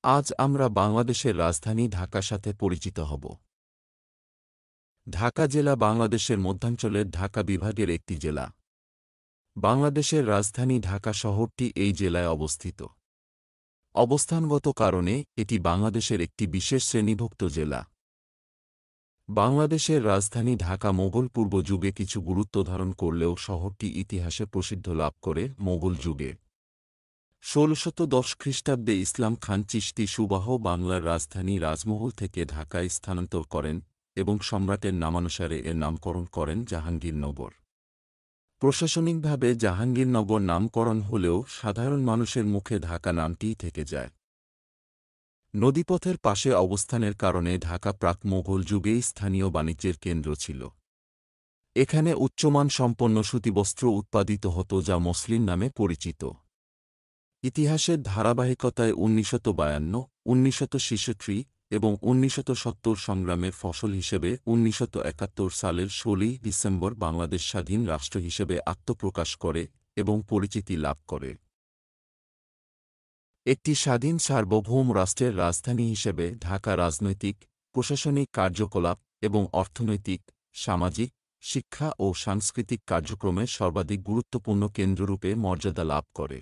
আজ আমরা বাংলাদেশের রাজধানী ঢাকার সাথে পরিচিত হব। ঢাকা জেলা বাংলাদেশের মধ্যাঞ্চলের ঢাকা বিভাগের একটি জেলা। বাংলাদেশের রাজধানী ঢাকা শহরটি এই জেলায় অবস্থিত। অবস্থানগত কারণে এটি বাংলাদেশের একটি বিশেষ শ্রেণীভুক্ত জেলা। বাংলাদেশের রাজধানী ঢাকা মোগল পূর্ব যুগে কিছু গুরুত্ব ধারণ করলেও শহরটি ইতিহাসে প্রসিদ্ধ লাভ করে মোগল যুগে। ১৬১০ খ্রিস্টাব্দে ইসলাম খান চিশতি সুবাহ বাংলার রাজধানী রাজমহল থেকে ঢাকায় স্থানান্তর করেন এবং সম্রাটের নামানুসারে এর নামকরণ করেন জাহাঙ্গীরনগর। প্রশাসনিকভাবে জাহাঙ্গীরনগর নামকরণ হলেও সাধারণ মানুষের মুখে ঢাকা নামটিই থেকে যায়। নদীপথের পাশে অবস্থানের কারণে ঢাকা প্রাক-মোগল যুগেই স্থানীয় বাণিজ্যের কেন্দ্র ছিল। এখানে উচ্চমানসম্পন্ন সুতিবস্ত্র উৎপাদিত হতো যা মসলিন নামে পরিচিত। ইতিহাসের ধারাবাহিকতায় ১৯৫২, ১৯৬৬ এবং ১৯৭০ সংগ্রামের ফসল হিসেবে ১৯৭১ সালের ১৬ই ডিসেম্বর বাংলাদেশ স্বাধীন রাষ্ট্র হিসেবে আত্মপ্রকাশ করে এবং পরিচিতি লাভ করে। একটি স্বাধীন সার্বভৌম রাষ্ট্রের রাজধানী হিসেবে ঢাকা রাজনৈতিক, প্রশাসনিক কার্যকলাপ এবং অর্থনৈতিক, সামাজিক, শিক্ষা ও সাংস্কৃতিক কার্যক্রমের সর্বাধিক গুরুত্বপূর্ণ কেন্দ্ররূপে মর্যাদা লাভ করে।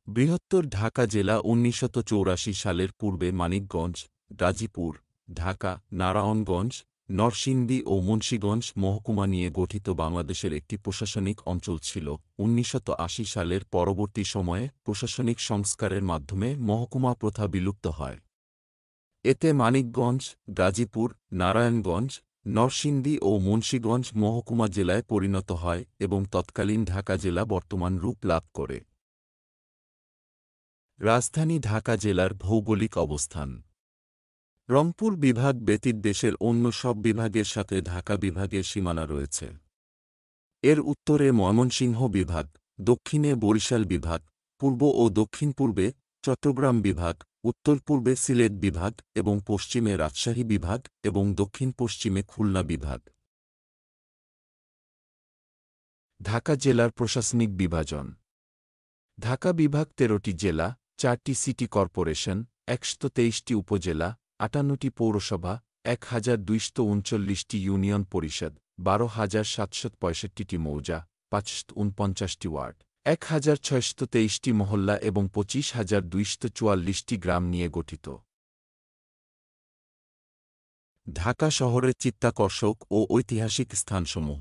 বৃহত্তর ঢাকা জেলা ১৯৮৪ সালের পূর্বে মানিকগঞ্জ, গাজীপুর, ঢাকা, নারায়ণগঞ্জ, নরসিংদী ও মুন্সিগঞ্জ মহকুমা নিয়ে গঠিত বাংলাদেশের একটি প্রশাসনিক অঞ্চল ছিল। ১৯৮০ সালের পরবর্তী সময়ে প্রশাসনিক সংস্কারের মাধ্যমে মহকুমা প্রথা বিলুপ্ত হয়। এতে মানিকগঞ্জ, গাজীপুর, নারায়ণগঞ্জ, নরসিংদী ও মুন্সিগঞ্জ মহকুমা জেলায় পরিণত হয় এবং তৎকালীন ঢাকা জেলা বর্তমান রূপ লাভ করে। রাজধানী ঢাকা জেলার ভৌগোলিক অবস্থান। রংপুর বিভাগ ব্যতীত দেশের অন্য সব বিভাগের সাথে ঢাকা বিভাগের সীমানা রয়েছে। এর উত্তরে ময়মনসিংহ বিভাগ, দক্ষিণে বরিশাল বিভাগ, পূর্ব ও দক্ষিণ-পূর্বে চট্টগ্রাম বিভাগ, উত্তর-পূর্বে সিলেট বিভাগ এবং পশ্চিমে রাজশাহী বিভাগ এবং দক্ষিণ-পশ্চিমে খুলনা বিভাগ। ঢাকা জেলার প্রশাসনিক বিভাজন। ঢাকা বিভাগ ১৩টি জেলা, ৪টি সিটি কর্পোরেশন, ১২৩টি উপজেলা, ৫৮টি পৌরসভা, ১,২৩৯টি ইউনিয়ন পরিষদ, ১২,৭৬৫টি মৌজা, ৫৪৯টি ওয়ার্ড, ১,৬২৩টি মহল্লা এবং ২৫,২৪৪টি গ্রাম নিয়ে গঠিত। ঢাকা শহরের চিত্তাকর্ষক ও ঐতিহাসিক স্থানসমূহ: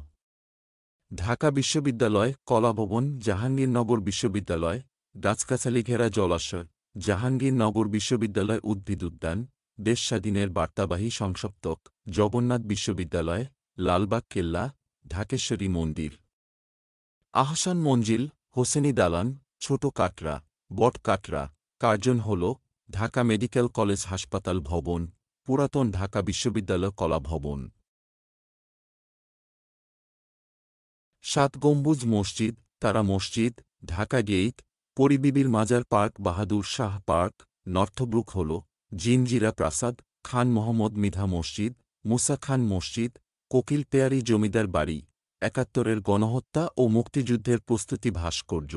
ঢাকা বিশ্ববিদ্যালয়, কলাভবন, জাহাঙ্গীরনগর বিশ্ববিদ্যালয়, গাছগাছালি ঘেরা জলাশয়, জাহাঙ্গীরনগর বিশ্ববিদ্যালয় উদ্ভিদ উদ্যান, দেশ স্বাধীনের বার্তাবাহী শংসপ্তক, জগন্নাথ বিশ্ববিদ্যালয়, লালবাগ কেল্লা, ঢাকেশ্বরী মন্দির, আহসান মঞ্জিল, হোসেনি দালান, ছোট কাটরা, বট কাটরা, কার্জন হল, ঢাকা মেডিকেল কলেজ হাসপাতাল ভবন, পুরাতন ঢাকা বিশ্ববিদ্যালয় কলা ভবন, ৭ গম্বুজ মসজিদ, তারা মসজিদ, ঢাকা গেইট, পরিবিবির মাজার পার্ক, বাহাদুর শাহ পার্ক, নর্থব্রুক হল, জিনজিরা প্রাসাদ, খান মোহাম্মদ মৃধা মসজিদ, মুসা খান মসজিদ, কোকিল পেয়ারী জমিদার বাড়ি, ৭১-এর গণহত্যা ও মুক্তিযুদ্ধের প্রস্তুতি ভাস্কর্য।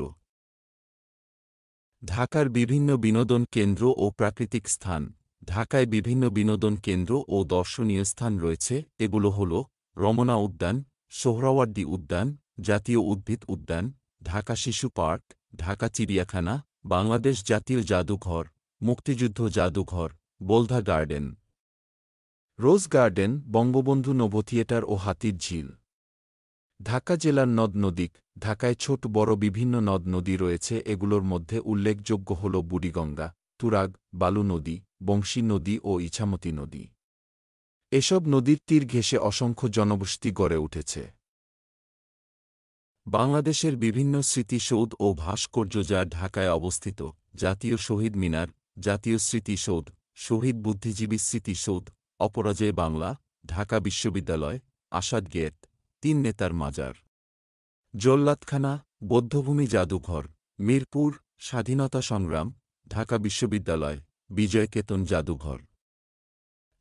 ঢাকার বিভিন্ন বিনোদন কেন্দ্র ও প্রাকৃতিক স্থান। ঢাকায় বিভিন্ন বিনোদন কেন্দ্র ও দর্শনীয় স্থান রয়েছে। এগুলো হল রমনা উদ্যান, সোহরাওয়ার্দী উদ্যান, জাতীয় উদ্ভিদ উদ্যান, ঢাকা শিশু পার্ক, ঢাকা চিড়িয়াখানা, বাংলাদেশ জাতীয় জাদুঘর, মুক্তিযুদ্ধ জাদুঘর, বোলধা গার্ডেন, রোজ গার্ডেন, বঙ্গবন্ধু নভ থিয়েটার ও হাতির ঝিল। ঢাকা জেলার নদ-নদী। ঢাকায় ছোট বড় বিভিন্ন নদ-নদী রয়েছে। এগুলোর মধ্যে উল্লেখযোগ্য হল বুড়িগঙ্গা, তুরাগ, বালু নদী, বংশী নদী ও ইছামতি নদী। এসব নদীর তীর ঘেঁষে অসংখ্য জনবসতি গড়ে উঠেছে। বাংলাদেশের বিভিন্ন স্মৃতিসৌধ ও ভাস্কর্য যা ঢাকায় অবস্থিত: জাতীয় শহীদ মিনার, জাতীয় স্মৃতিসৌধ, শহীদ বুদ্ধিজীবী স্মৃতিসৌধ, অপরাজেয় বাংলা, ঢাকা বিশ্ববিদ্যালয়, আসাদ গেট, ৩ নেতার মাজার, জল্লাদখানা, বৌদ্ধভূমি জাদুঘর, মিরপুর, স্বাধীনতা সংগ্রাম, ঢাকা বিশ্ববিদ্যালয়, বিজয়কেতন জাদুঘর,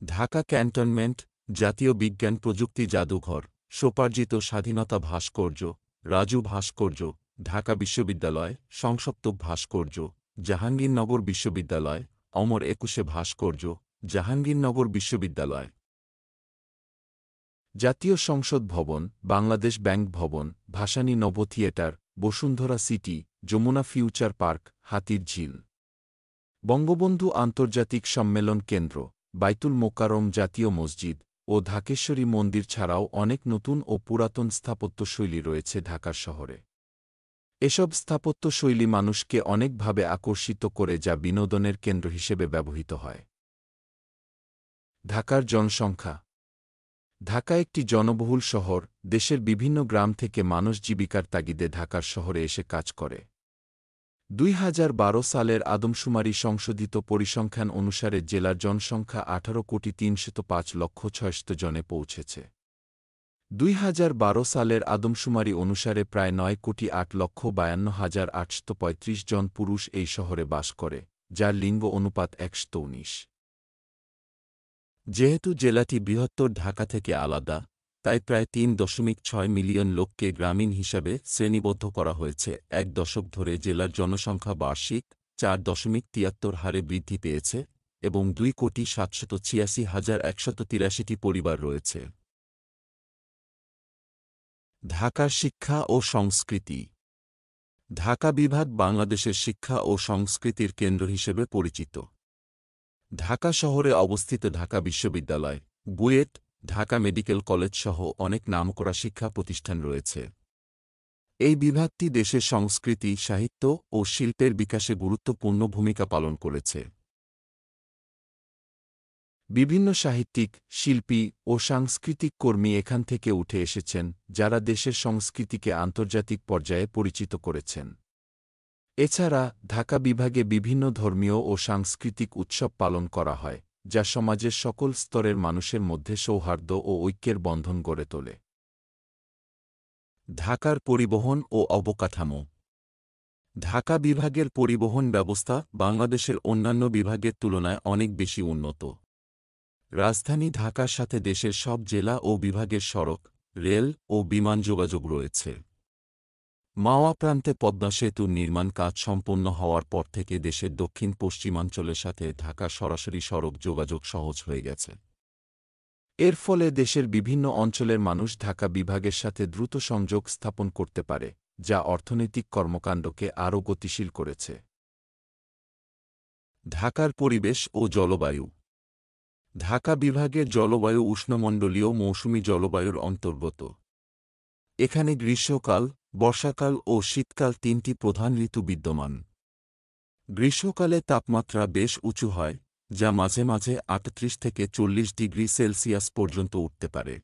ঢাকা ক্যান্টনমেন্ট, জাতীয় বিজ্ঞান প্রযুক্তি জাদুঘর, স্বোপার্জিত স্বাধীনতা ভাস্কর্য, রাজু ভাস্কর্য, ঢাকা বিশ্ববিদ্যালয়, শংসপ্তক ভাস্কর্য, জাহাঙ্গীরনগর বিশ্ববিদ্যালয়, অমর একুশে ভাস্কর্য, জাহাঙ্গীরনগর বিশ্ববিদ্যালয়। জাতীয় সংসদ ভবন, Bangladesh Bank Bhaban, Bhasani Novo Theatre, Bashundhara City, Jamuna Future Park, Hatir Jheel, Bangabandhu আন্তর্জাতিক সম্মেলন কেন্দ্র, বাইতুল মোকাররম জাতীয় মসজিদ ও ঢাকেশ্বরী মন্দির ছাড়াও অনেক নতুন ও পুরাতন স্থাপত্যশৈলী রয়েছে ঢাকার শহরে। এসব স্থাপত্যশৈলী মানুষকে অনেকভাবে আকর্ষিত করে যা বিনোদনের কেন্দ্র হিসেবে ব্যবহৃত হয়। ঢাকার জনসংখ্যা। ঢাকা একটি জনবহুল শহর, দেশের বিভিন্ন গ্রাম থেকে মানুষ জীবিকার তাগিদে ঢাকার শহরে এসে কাজ করে। ২০১২ সালের আদমশুমারি সংশোধিত পরিসংখ্যান অনুসারে জেলার জনসংখ্যা ১৮,৩০৫,৬০০ জনে পৌঁছেছে। ২০১২ সালের আদমশুমারি অনুসারে প্রায় ৯,৮৫,৮৩৫ জন পুরুষ এই শহরে বাস করে, যার লিঙ্গ অনুপাত ১১৯। যেহেতু জেলাটি বৃহত্তর ঢাকা থেকে আলাদা, তাই প্রায় ৩.৬ মিলিয়ন লোককে গ্রামীণ হিসাবে শ্রেণীবদ্ধ করা হয়েছে। এক দশক ধরে জেলার জনসংখ্যা বার্ষিক ৪.৭৩ হারে বৃদ্ধি পেয়েছে এবং ২,৭৮৬,১৮৩টি পরিবার রয়েছে। ঢাকার শিক্ষা ও সংস্কৃতি। ঢাকা বিভাগ বাংলাদেশের শিক্ষা ও সংস্কৃতির কেন্দ্র হিসেবে পরিচিত। ঢাকা শহরে অবস্থিত ঢাকা বিশ্ববিদ্যালয়, বুয়েট, ঢাকা মেডিকেল কলেজ সহ অনেক নামকরা শিক্ষা প্রতিষ্ঠান রয়েছে। এই বিভাগটি দেশের সংস্কৃতি, সাহিত্য ও শিল্পের বিকাশে গুরুত্বপূর্ণ ভূমিকা পালন করেছে। বিভিন্ন সাহিত্যিক, শিল্পী ও সাংস্কৃতিক কর্মী এখান থেকে উঠে এসেছেন, যারা দেশের সংস্কৃতিকে আন্তর্জাতিক পর্যায়ে পরিচিত করেছেন। এছাড়া ঢাকা বিভাগে বিভিন্ন ধর্মীয় ও সাংস্কৃতিক উৎসব পালন করা হয়, যা সমাজের সকল স্তরের মানুষের মধ্যে সৌহার্দ্য ও ঐক্যের বন্ধন গড়ে তোলে। ঢাকার পরিবহন ও অবকাঠামো। ঢাকা বিভাগের পরিবহন ব্যবস্থা বাংলাদেশের অন্যান্য বিভাগের তুলনায় অনেক বেশি উন্নত। রাজধানী ঢাকার সাথে দেশের সব জেলা ও বিভাগের সড়ক, রেল ও বিমান যোগাযোগ রয়েছে। মাওয়া প্রান্তে পদ্মা সেতুর নির্মাণ কাজ সম্পন্ন হওয়ার পর থেকে দেশের দক্ষিণ পশ্চিমাঞ্চলের সাথে ঢাকা সরাসরি সড়ক যোগাযোগ সহজ হয়ে গেছে। এর ফলে দেশের বিভিন্ন অঞ্চলের মানুষ ঢাকা বিভাগের সাথে দ্রুত সংযোগ স্থাপন করতে পারে, যা অর্থনৈতিক কর্মকাণ্ডকে আরও গতিশীল করেছে। ঢাকার পরিবেশ ও জলবায়ু। ঢাকা বিভাগের জলবায়ু উষ্ণমণ্ডলীয় মৌসুমী জলবায়ুর অন্তর্গত। এখানে গ্রীষ্মকাল, বর্ষাকাল ও শীতকাল তিনটি প্রধান ঋতু বিদ্যমান। গ্রীষ্মকালে তাপমাত্রা বেশ উঁচু হয়, যা মাঝে মাঝে ৩৮ থেকে ৪০ ডিগ্রি সেলসিয়াস পর্যন্ত উঠতে পারে।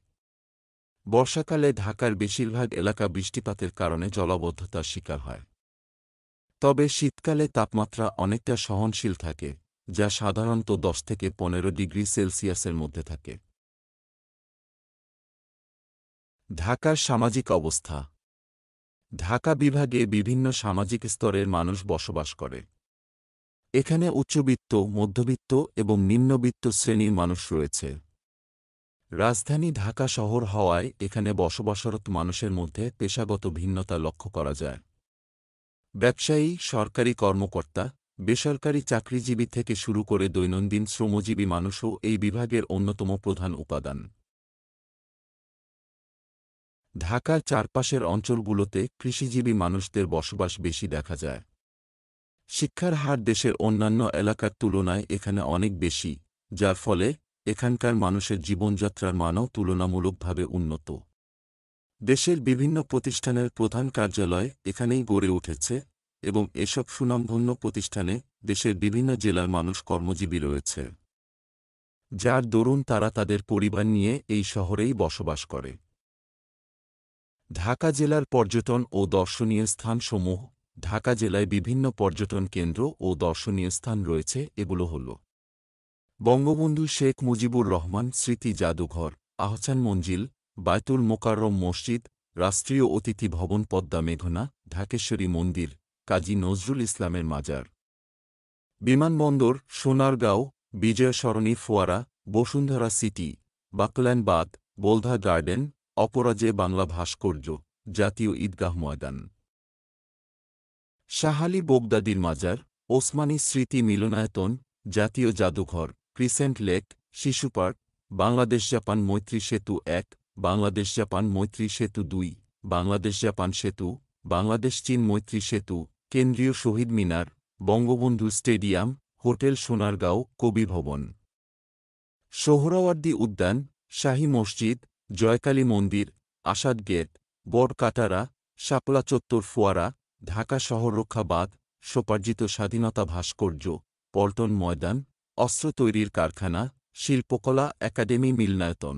বর্ষাকালে ঢাকার বেশিরভাগ এলাকা বৃষ্টিপাতের কারণে জলাবদ্ধতার শিকার হয়। তবে শীতকালে তাপমাত্রা অনেকটা সহনশীল থাকে, যা সাধারণত ১০ থেকে ১৫ ডিগ্রি সেলসিয়াসের মধ্যে থাকে। ঢাকার সামাজিক অবস্থা। ঢাকা বিভাগে বিভিন্ন সামাজিক স্তরের মানুষ বসবাস করে। এখানে উচ্চবিত্ত, মধ্যবিত্ত এবং নিম্নবিত্ত শ্রেণীর মানুষ রয়েছে। রাজধানী ঢাকা শহর হওয়ায় এখানে বসবাসরত মানুষের মধ্যে পেশাগত ভিন্নতা লক্ষ্য করা যায়। ব্যবসায়ী, সরকারি কর্মকর্তা, বেসরকারি চাকরিজীবী থেকে শুরু করে দৈনন্দিন শ্রমজীবী মানুষও এই বিভাগের অন্যতম প্রধান উপাদান। ঢাকার চারপাশের অঞ্চলগুলোতে কৃষিজীবী মানুষদের বসবাস বেশি দেখা যায়। শিক্ষার হার দেশের অন্যান্য এলাকার তুলনায় এখানে অনেক বেশি, যার ফলে এখানকার মানুষের জীবনযাত্রার মানও তুলনামূলকভাবে উন্নত। দেশের বিভিন্ন প্রতিষ্ঠানের প্রধান কার্যালয় এখানেই গড়ে উঠেছে এবং এসব সুনামধন্য প্রতিষ্ঠানে দেশের বিভিন্ন জেলার মানুষ কর্মজীবী রয়েছে, যার দরুন তারা তাদের পরিবার নিয়ে এই শহরেই বসবাস করে। ঢাকা জেলার পর্যটন ও দর্শনীয় স্থানসমূহ। ঢাকা জেলায় বিভিন্ন পর্যটন কেন্দ্র ও দর্শনীয় স্থান রয়েছে। এগুলো হল: বঙ্গবন্ধু শেখ মুজিবুর রহমান স্মৃতি জাদুঘর, আহসান মঞ্জিল, বায়তুল মোকাররম মসজিদ, রাষ্ট্রীয় অতিথি ভবন পদ্মা মেঘনা, ঢাকেশ্বরী মন্দির, কাজী নজরুল ইসলামের মাজার। বিমানবন্দর: সোনারগাঁও, বিজয় সরণি ফোয়ারা, বসুন্ধরা সিটি, বাকল্যান্ড বাঁধ, বোলধা গার্ডেন, অপরাজে বাংলা ভাস্কর্য, জাতীয় ঈদগাহ ময়দান। শাহ আলী বোগদাদির মাজার ওসমানী স্মৃতি মিলনায়তন, জাতীয় জাদুঘর, ক্রিসেন্ট লেক, শিশু পার্ক, বাংলাদেশ জাপান মৈত্রী সেতু ১, বাংলাদেশ জাপান মৈত্রী সেতু ২, বাংলাদেশ জাপান সেতু, বাংলাদেশ চীন মৈত্রী সেতু, কেন্দ্রীয় শহীদ মিনার, বঙ্গবন্ধু স্টেডিয়াম, হোটেল সোনারগাঁও, কবি ভবন, সোহরাওয়ার্দী উদ্যান, শাহী মসজিদ, জয়কালী মন্দির, আসাদ গেট, বড়কাটারা, শাপলা চত্বর ফোয়ারা, ঢাকা শহর রক্ষা বাঁধ, স্বোপার্জিত স্বাধীনতা ভাস্কর্য, পল্টন ময়দান, অস্ত্র তৈরির কারখানা, শিল্পকলা একাডেমি মিলনায়তন,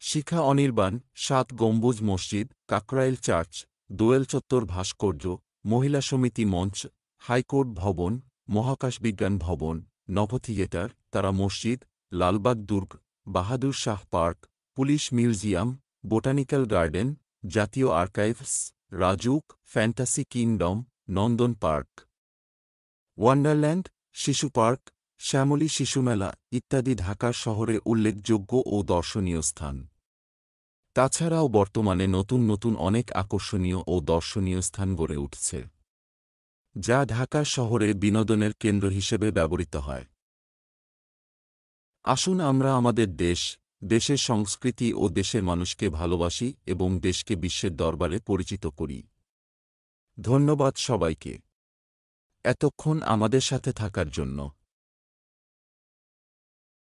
শিখা অনির্বাণ, ৭ গম্বুজ মসজিদ, কাকরাইল চার্চ, দোয়েল চত্বর ভাস্কর্য, মহিলা সমিতি মঞ্চ, হাইকোর্ট ভবন, মহাকাশ বিজ্ঞান ভবন, নভ থিয়েটার, তারা মসজিদ, লালবাগ দুর্গ, Bahadur Shah Park, police museum, botanical garden, জাতীয় archives, Rajuk, Fantasy Kingdom, Nandan Park, Wonderland, শিশু পার্ক, শ্যামলী শিশুমেলা ইত্যাদি ঢাকার শহরে উল্লেখযোগ্য ও দর্শনীয় স্থান। তাছাড়াও বর্তমানে নতুন নতুন অনেক আকর্ষণীয় ও দর্শনীয় স্থান গড়ে উঠছে, যা ঢাকা শহরে বিনোদনের কেন্দ্র হিসেবে ব্যবহৃত হয়। আসুন আমরা আমাদের দেশ, দেশের সংস্কৃতি ও দেশের মানুষকে ভালোবাসি এবং দেশকে বিশ্বের দরবারে পরিচিত করি। ধন্যবাদ সবাইকে এতক্ষণ আমাদের সাথে থাকার জন্য।